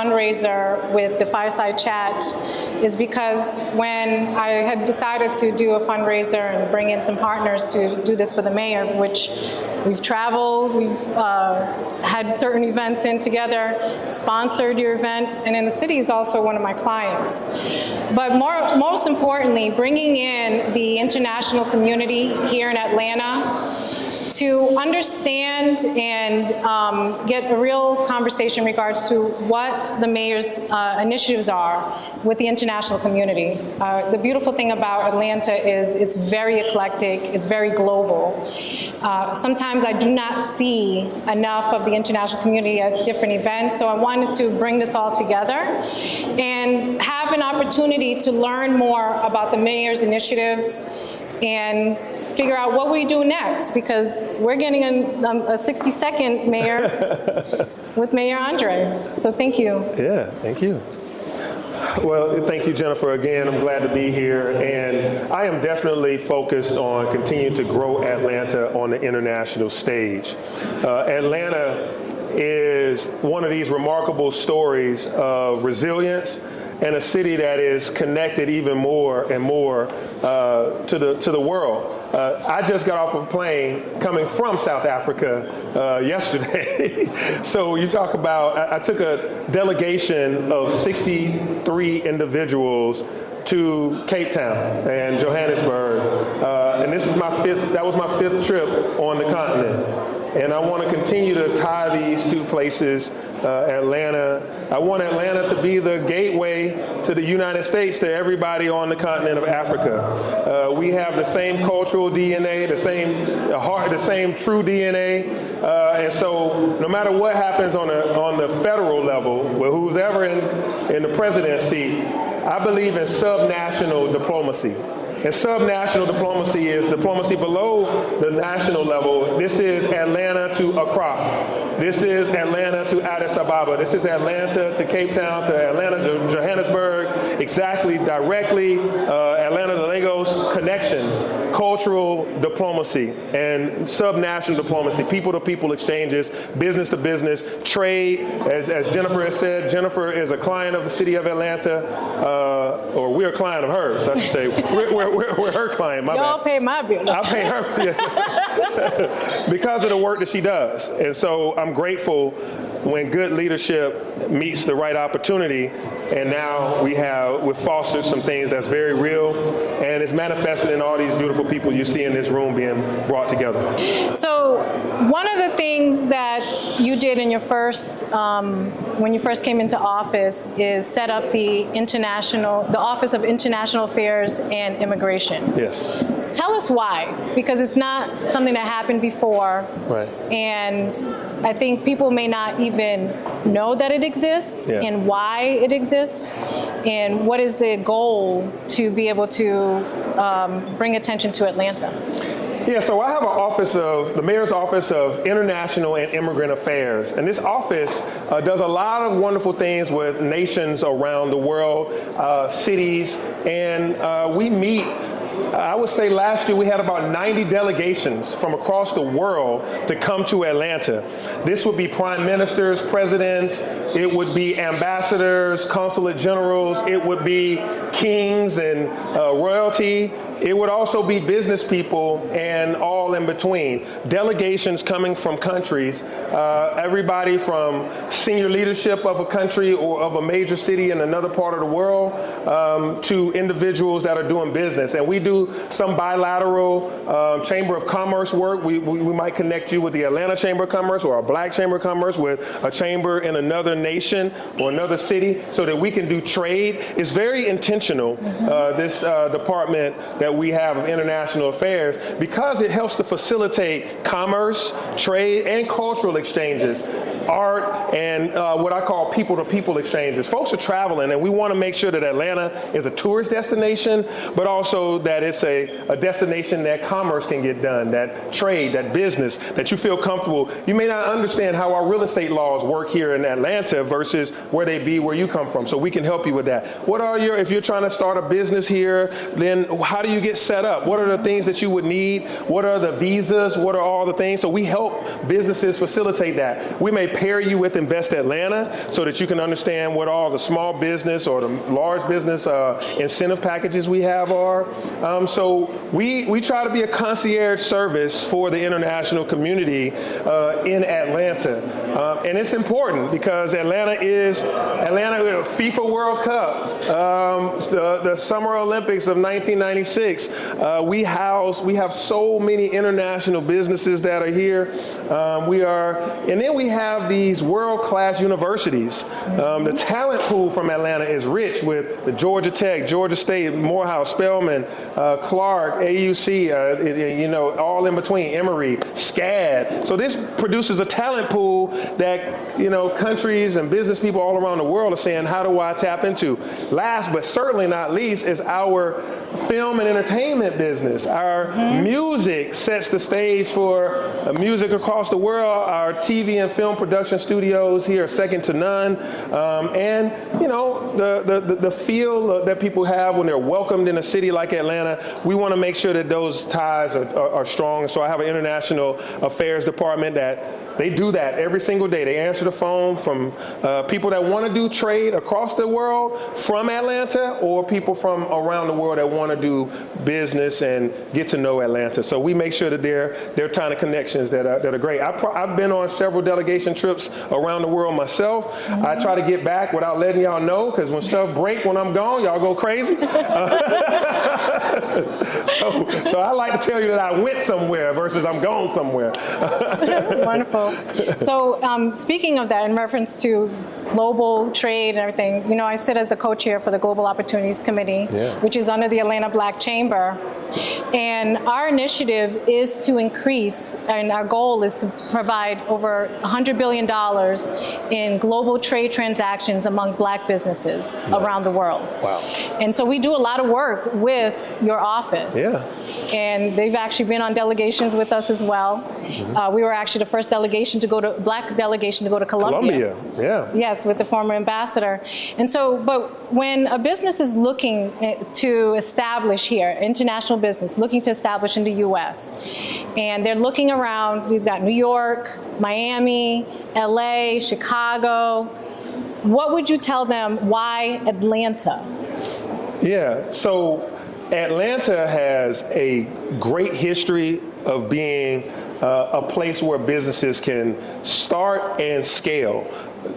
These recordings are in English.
fundraiser with the Fireside Chat is because when I had decided to do a fundraiser and bring in some partners to do this for the mayor, which we've traveled, we've had certain events in together, sponsored your event, and then the city is also one of my clients. But most importantly, bringing in the international community here in Atlanta to understand and get a real conversation in regards to what the mayor's initiatives are with the international community. The beautiful thing about Atlanta is it's very eclectic, it's very global. Sometimes I do not see enough of the international community at different events, so I wanted to bring this all together and have an opportunity to learn more about the mayor's initiatives and figure out what we do next, because we're getting a 60-second mayor with Mayor Andre. So thank you. Yeah, thank you. Well, thank you, Jennifer. Again, I'm glad to be here, and I am definitely focused on continuing to grow Atlanta on the international stage. Atlanta is one of these remarkable stories of resilience and a city that is connected even more and more to the world. I just got off a plane coming from South Africa yesterday. So you talk about, I took a delegation of 63 individuals to Cape Town and Johannesburg, and that was my fifth trip on the continent. And I want to continue to tie these two places, Atlanta. I want Atlanta to be the gateway to the United States, to everybody on the continent of Africa. We have the same cultural DNA, the same true DNA. And so no matter what happens on the federal level, with who's ever in the presidency, I believe in subnational diplomacy. And subnational diplomacy is diplomacy below the national level. This is Atlanta to Accra. This is Atlanta to Addis Ababa. This is Atlanta to Cape Town, to Atlanta to Johannesburg, exactly, directly, Atlanta to Lagos, connections, cultural diplomacy, and subnational diplomacy, people-to-people exchanges, business-to-business, trade. As Jennifer has said, Jennifer is a client of the city of Atlanta, or we're a client of hers, I should say. We're her client, my bad. Y'all pay my bill. I pay her, yeah. Because of the work that she does. And so I'm grateful when good leadership meets the right opportunity, and now we've fostered some things that's very real, and it's manifested in all these beautiful people you see in this room being brought together. So one of the things that you did in your first, when you first came into office, is set up the Office of International Affairs and Immigration. Yes. Tell us why, because it's not something that happened before. Right. And I think people may not even know that it exists, yeah, and why it exists, and what is the goal to be able to bring attention to Atlanta. Yeah, so I have the Mayor's Office of International and Immigrant Affairs. And this office does a lot of wonderful things with nations around the world, cities, and we meet. I would say last year we had about 90 delegations from across the world to come to Atlanta. This would be prime ministers, presidents, it would be ambassadors, consulate generals, it would be kings and royalty. It would also be business people and all in between. Delegations coming from countries, everybody from senior leadership of a country or of a major city in another part of the world to individuals that are doing business. And we do some bilateral Chamber of Commerce work. We might connect you with the Atlanta Chamber of Commerce or a Black Chamber of Commerce with a chamber in another nation or another city so that we can do trade. It's very intentional, this department that we have of international affairs, because it helps to facilitate commerce, trade, and cultural exchanges, art, and what I call people-to-people exchanges. Folks are traveling, and we want to make sure that Atlanta is a tourist destination, but also that it's a destination that commerce can get done, that trade, that business, that you feel comfortable. You may not understand how our real estate laws work here in Atlanta versus where they be where you come from, so we can help you with that. If you're trying to start a business here, then how do you get set up? What are the things that you would need what are the visas, what are all the things. So we help businesses facilitate that. We may pair you with Invest Atlanta so that you can understand what all the small business or the large business incentive packages we have are. So we try to be a concierge service for the international community in Atlanta. And it's important because Atlanta FIFA World Cup, the Summer Olympics of 1996. We have so many international businesses that are here. And then we have these world-class universities. The talent pool from Atlanta is rich with the Georgia Tech, Georgia State, Morehouse, Spelman, Clark, AUC, all in between, Emory, SCAD. So this produces a talent pool that, countries and business people all around the world are saying, how do I tap into? Last but certainly not least is our film and entertainment business. Our music sets the stage for music across the world. Our TV and film production studios here are second to none. And the feel that people have when they're welcomed in a city like Atlanta, we want to make sure that those ties are strong. So I have an international affairs department that they do that every single day. They answer the phone from people that want to do trade across the world from Atlanta, or people from around the world that want to do business and get to know Atlanta. So we make sure that they're kind of connections that are great. I've been on several delegation trips around the world myself. I try to get back without letting y'all know, because when stuff break when I'm gone, y'all go crazy. So I like to tell you that I went somewhere versus I'm gone somewhere. Wonderful. So speaking of that, in reference to global trade and everything, I sit as a co-chair for the Global Opportunities Committee, which is under the Atlanta Black Chamber. And our initiative is to increase, and our goal is to provide over $100 billion in global trade transactions among Black businesses around the world. Wow. And so we do a lot of work with your office. Yeah. And they've actually been on delegations with us as well. We were actually the first Black delegation to go to Colombia. Yeah. Yes, with the former ambassador. And so, but when a business is looking to establish here, international business, looking to establish in the U.S., and they're looking around, you've got New York, Miami, LA, Chicago, what would you tell them, why Atlanta? Yeah, so Atlanta has a great history of being a place where businesses can start and scale.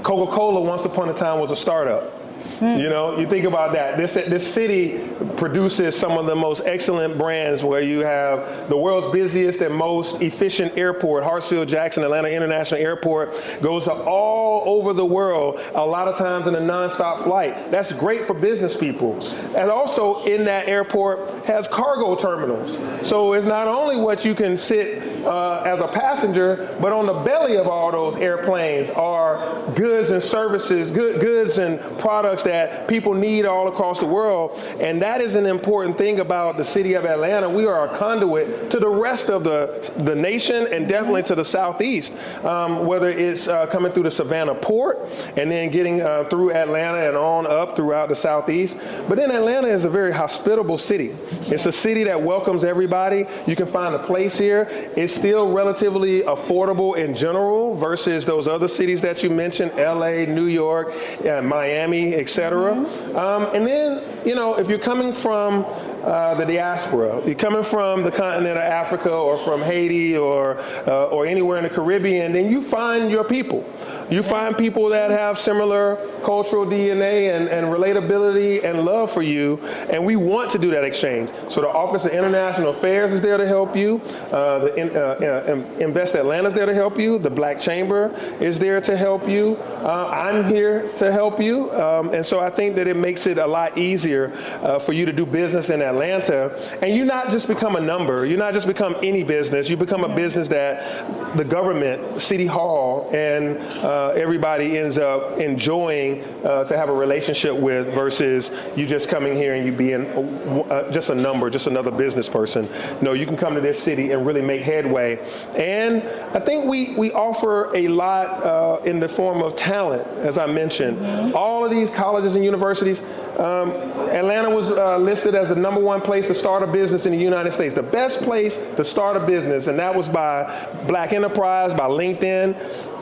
Coca-Cola once upon a time was a startup. You think about that. This city produces some of the most excellent brands, where you have the world's busiest and most efficient airport, Hartsfield-Jackson Atlanta International Airport, goes to all over the world, a lot of times in a nonstop flight. That's great for business people. And also in that airport has cargo terminals. So it's not only what you can sit as a passenger, but on the belly of all those airplanes are goods and services, goods and products that people need all across the world. And that is an important thing about the city of Atlanta. We are a conduit to the rest of the nation, and definitely to the southeast, whether it's coming through the Savannah port and then getting through Atlanta and on up throughout the southeast. But then Atlanta is a very hospitable city. It's a city that welcomes everybody. You can find a place here. It's still relatively affordable in general versus those other cities that you mentioned, LA, New York, Miami, etc. And then, if you're coming from the diaspora, you're coming from the continent of Africa or from Haiti or anywhere in the Caribbean, then you find your people. You find people that have similar cultural DNA and relatability and love for you, and we want to do that exchange. So the Office of International Affairs is there to help you. Invest Atlanta is there to help you. The Black Chamber is there to help you. I'm here to help you. And so I think that it makes it a lot easier for you to do business in Atlanta. And you not just become a number. You not just become any business. You become a business that the government, City Hall, and everybody ends up enjoying to have a relationship with versus you just coming here and you being just a number, just another business person. No, you can come to this city and really make headway. And I think we offer a lot in the form of talent, as I mentioned. Mm-hmm. All of these colleges and universities, Atlanta was listed as the #1 place to start a business in the United States, the best place to start a business, and that was by Black Enterprise, by LinkedIn.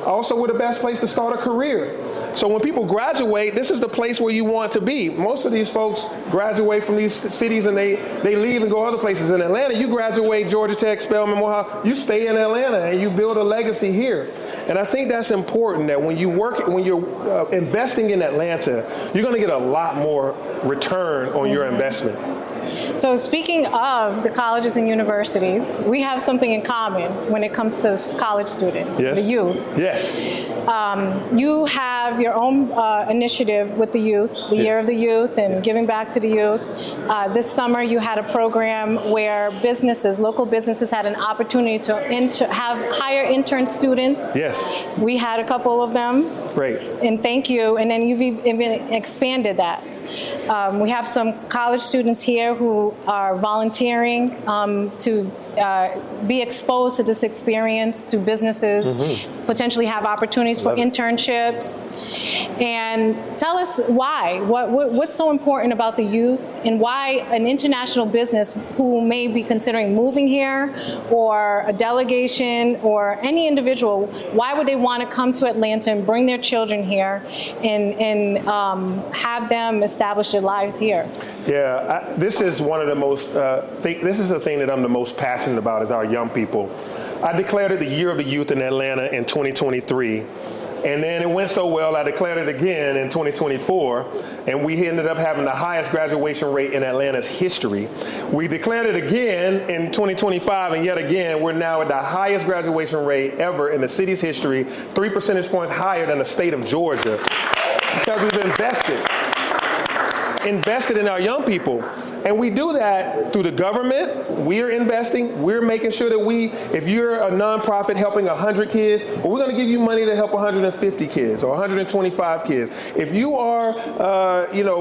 Also, we're the best place to start a career. So when people graduate, this is the place where you want to be. Most of these folks graduate from these cities and they leave and go other places. In Atlanta, you graduate Georgia Tech, Spelman, Morehouse, you stay in Atlanta and you build a legacy here. And I think that's important, that when you're investing in Atlanta, you're going to get a lot more return on your investment. So speaking of the colleges and universities, we have something in common when it comes to college students, yes. The youth. Yes. You have your own initiative with the youth, the Year of the Youth, and giving back to the youth. This summer you had a program where local businesses had an opportunity to hire intern students. Yes. We had a couple of them. Great. And thank you. And then you've even expanded that. We have some college students here who are volunteering to be exposed to this experience, to businesses, potentially have opportunities for internships. And tell us why. What's so important about the youth, and why an international business who may be considering moving here, or a delegation, or any individual, why would they want to come to Atlanta and bring their children here and have them establish their lives here? Yeah, this is one of the most, this is the thing that I'm the most passionate about, is our young people. I declared it the Year of the Youth in Atlanta in 2023. And then it went so well, I declared it again in 2024, and we ended up having the highest graduation rate in Atlanta's history. We declared it again in 2025, and yet again, we're now at the highest graduation rate ever in the city's history, 3 percentage points higher than the state of Georgia, because we've invested in our young people. And we do that through the government. We're investing. We're making sure that if you're a nonprofit helping 100 kids, well, we're going to give you money to help 150 kids or 125 kids. If you are,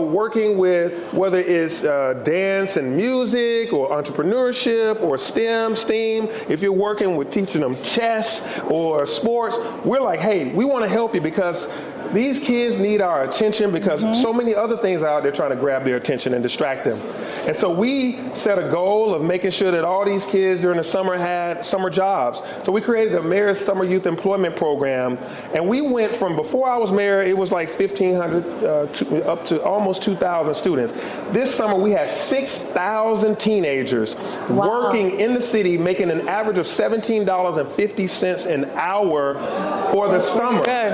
working with whether it's dance and music or entrepreneurship or STEAM, if you're working with teaching them chess or sports, we're like, hey, we want to help you, because these kids need our attention, because so many other things are out there trying to grab their attention and distract them. And so we set a goal of making sure that all these kids during the summer had summer jobs. So we created a Mayor's Summer Youth Employment Program. And we went from, before I was mayor, it was like 1,500 up to almost 2,000 students. This summer we had 6,000 teenagers working in the city, making an average of $17.50 an hour for the summer. Good.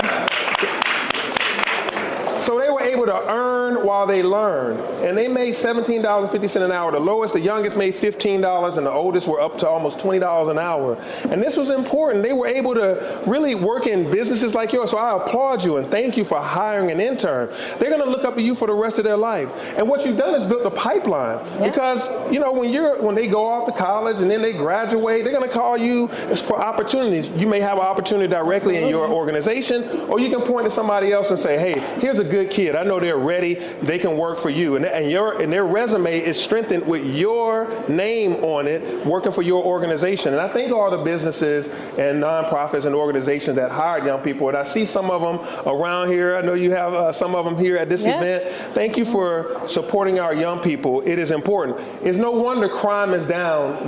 So they were able to earn while they learned. And they made $17.50 an hour. The lowest, the youngest made $15, and the oldest were up to almost $20 an hour. And this was important. They were able to really work in businesses like yours. So I applaud you and thank you for hiring an intern. They're going to look up to you for the rest of their life. And what you've done is built a pipeline. Yeah. Because, when they go off to college and then they graduate, they're going to call you for opportunities. You may have an opportunity directly in your organization, or you can point to somebody else and say, hey, here's a good kid. I know they're ready. They can work for you. And their resume is strengthened with your name on it, working for your organization. And I thank all the businesses and nonprofits and organizations that hired young people. And I see some of them around here. I know you have some of them here at this event. Thank you for supporting our young people. It is important. It's no wonder crime is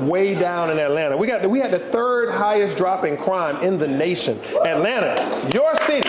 way down in Atlanta. We had the 3rd highest drop in crime in the nation. Atlanta, your city.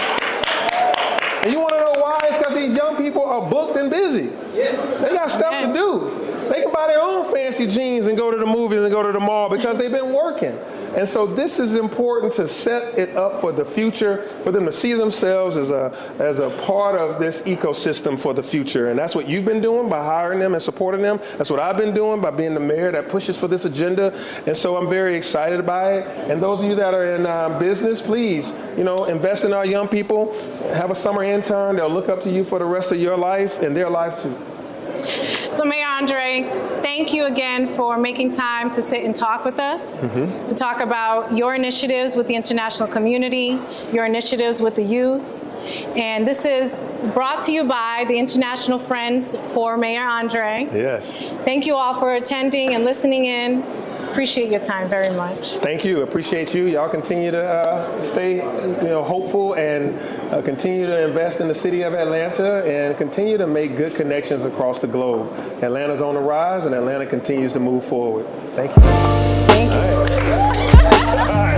And you want to know why? It's because these young people are booked and busy. They got stuff to do. They can buy their own fancy jeans and go to the movies and go to the mall because they've been working. And so this is important to set it up for the future, for them to see themselves as a part of this ecosystem for the future. And that's what you've been doing by hiring them and supporting them. That's what I've been doing by being the mayor that pushes for this agenda. And so I'm very excited by it. And those of you that are in business, please, invest in our young people. Have a summer intern. They'll look up to you for the rest of your life and their life too. So Mayor Andre, thank you again for making time to sit and talk with us, to talk about your initiatives with the international community, your initiatives with the youth. And this is brought to you by the International Friends for Mayor Andre. Yes. Thank you all for attending and listening in. Appreciate your time very much. Thank you. Appreciate you. Y'all continue to stay, hopeful and continue to invest in the city of Atlanta and continue to make good connections across the globe. Atlanta's on the rise and Atlanta continues to move forward. Thank you. Thank you. All right. All right.